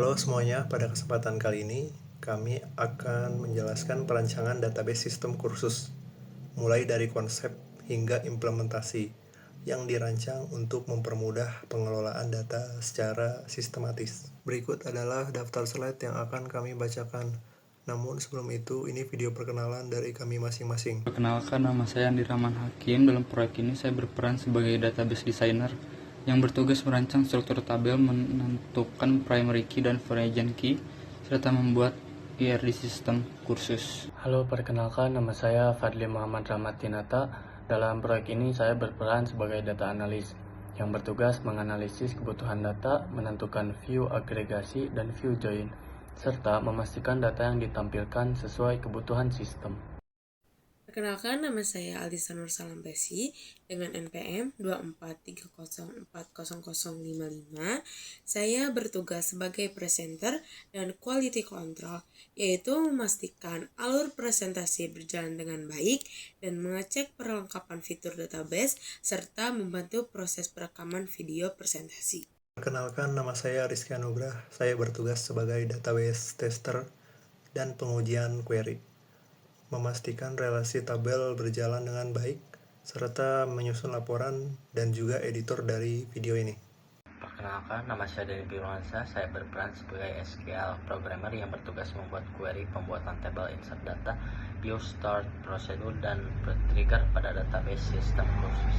Halo semuanya, pada kesempatan kali ini kami akan menjelaskan perancangan database sistem kursus, mulai dari konsep hingga implementasi yang dirancang untuk mempermudah pengelolaan data secara sistematis. Berikut adalah daftar slide yang akan kami bacakan. Namun sebelum itu, ini video perkenalan dari kami masing-masing. Perkenalkan, nama saya Andi Rahman Hakim. Dalam proyek ini saya berperan sebagai database designer yang bertugas merancang struktur tabel, menentukan primary key dan foreign key, serta membuat IRD sistem kursus. Halo, perkenalkan, nama saya Fadli Muhammad Rahmat Tinata. Dalam proyek ini saya berperan sebagai data analis yang bertugas menganalisis kebutuhan data, menentukan view agregasi dan view join, serta memastikan data yang ditampilkan sesuai kebutuhan sistem. Perkenalkan, nama saya Aldisa Nur Salampesi dengan NPM 243040055. Saya bertugas sebagai presenter dan quality control, yaitu memastikan alur presentasi berjalan dengan baik dan mengecek perlengkapan fitur database serta membantu proses perekaman video presentasi. Perkenalkan, nama saya Rizky Anugrah. Saya bertugas sebagai database tester dan pengujian query, memastikan relasi tabel berjalan dengan baik, serta menyusun laporan dan juga editor dari video ini. Perkenalkan, nama saya Dery Birwansa. Saya berperan sebagai SQL programmer yang bertugas membuat query pembuatan tabel insert data, use start, prosedur, dan trigger pada database sistem kursus.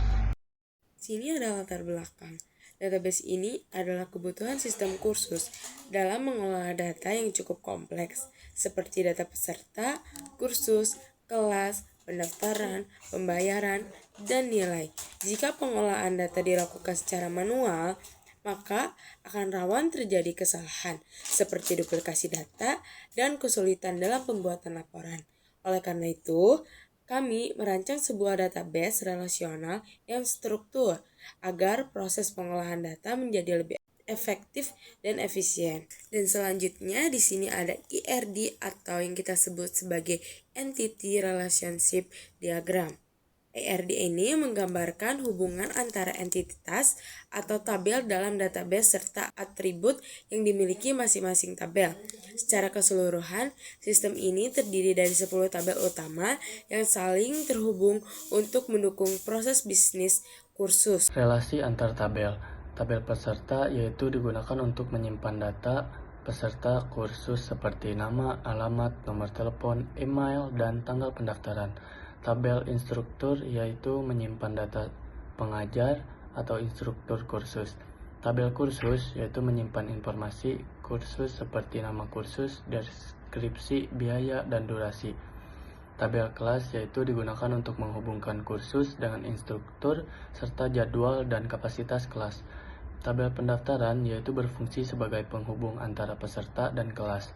Sini ada latar belakang. Database ini adalah kebutuhan sistem kursus dalam mengelola data yang cukup kompleks, seperti data peserta, kursus, kelas, pendaftaran, pembayaran, dan nilai. Jika pengolahan data dilakukan secara manual, maka akan rawan terjadi kesalahan, seperti duplikasi data dan kesulitan dalam pembuatan laporan. Oleh karena itu, kami merancang sebuah database relasional yang struktur agar proses pengolahan data menjadi lebih efektif dan efisien. Dan selanjutnya di sini ada IRD atau yang kita sebut sebagai Entity Relationship Diagram. IRD ini menggambarkan hubungan antara entitas atau tabel dalam database serta atribut yang dimiliki masing-masing tabel. Secara keseluruhan, sistem ini terdiri dari 10 tabel utama yang saling terhubung untuk mendukung proses bisnis kursus. Relasi antar tabel. Tabel peserta yaitu digunakan untuk menyimpan data peserta kursus seperti nama, alamat, nomor telepon, email, dan tanggal pendaftaran. Tabel instruktur yaitu menyimpan data pengajar atau instruktur kursus. Tabel kursus yaitu menyimpan informasi kursus seperti nama kursus, deskripsi, biaya, dan durasi. Tabel kelas yaitu digunakan untuk menghubungkan kursus dengan instruktur serta jadwal dan kapasitas kelas. Tabel pendaftaran yaitu berfungsi sebagai penghubung antara peserta dan kelas.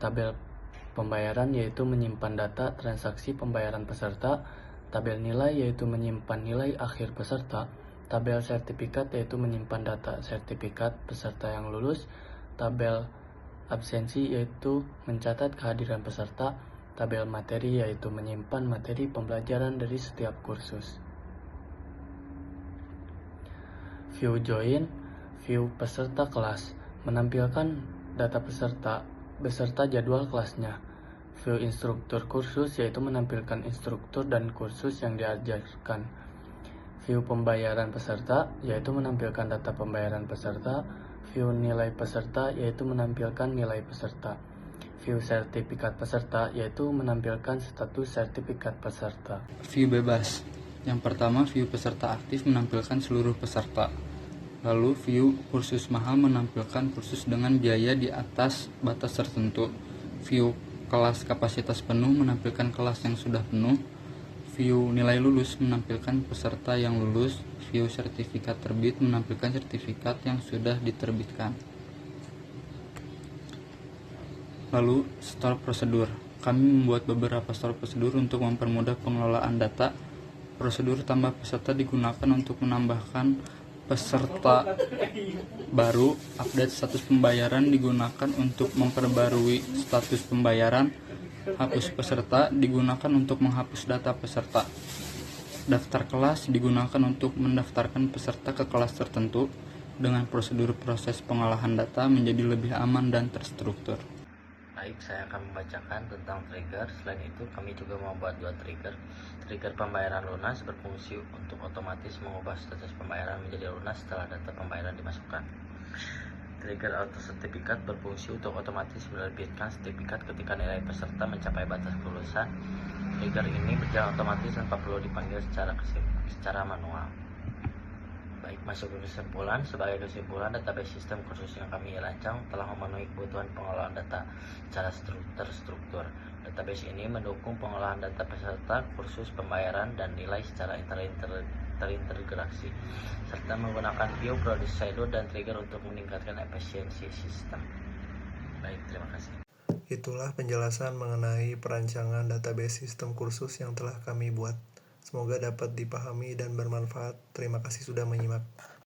Tabel pembayaran yaitu menyimpan data transaksi pembayaran peserta. Tabel nilai yaitu menyimpan nilai akhir peserta. Tabel sertifikat yaitu menyimpan data sertifikat peserta yang lulus. Tabel absensi yaitu mencatat kehadiran peserta. Tabel materi yaitu menyimpan materi pembelajaran dari setiap kursus. View join, view peserta kelas, menampilkan data peserta beserta jadwal kelasnya. View instruktur kursus yaitu menampilkan instruktur dan kursus yang diajarkan. View pembayaran peserta yaitu menampilkan data pembayaran peserta. View nilai peserta yaitu menampilkan nilai peserta. View sertifikat peserta yaitu menampilkan status sertifikat peserta. View bebas. Yang pertama, view peserta aktif menampilkan seluruh peserta. Lalu view kursus mahal menampilkan kursus dengan biaya di atas batas tertentu. View kelas kapasitas penuh menampilkan kelas yang sudah penuh. View nilai lulus menampilkan peserta yang lulus. View sertifikat terbit menampilkan sertifikat yang sudah diterbitkan. Lalu store prosedur. Kami membuat beberapa store prosedur untuk mempermudah pengelolaan data. Prosedur tambah peserta digunakan untuk menambahkan peserta baru. Update status pembayaran digunakan untuk memperbarui status pembayaran. Hapus peserta digunakan untuk menghapus data peserta. Daftar kelas digunakan untuk mendaftarkan peserta ke kelas tertentu. dengan prosedur proses pengolahan data menjadi lebih aman dan terstruktur. Baik, saya akan membacakan tentang trigger. Selain itu, kami juga membuat 2 trigger. Trigger pembayaran lunas berfungsi untuk otomatis mengubah status pembayaran menjadi lunas setelah data pembayaran dimasukkan. Trigger auto sertifikat berfungsi untuk otomatis menerbitkan sertifikat ketika nilai peserta mencapai batas kelulusan. Trigger ini berjalan otomatis tanpa perlu dipanggil secara manual. Baik, masuk ke kesimpulan. Sebagai kesimpulan, database sistem kursus yang kami rancang telah memenuhi kebutuhan pengelolaan data secara terstruktur. Database ini mendukung pengolahan data peserta, kursus, pembayaran, dan nilai secara terintegrasi, serta menggunakan view, produce shadow, dan trigger untuk meningkatkan efisiensi sistem. Baik, terima kasih. Itulah penjelasan mengenai perancangan database sistem kursus yang telah kami buat. Semoga dapat dipahami dan bermanfaat. Terima kasih sudah menyimak.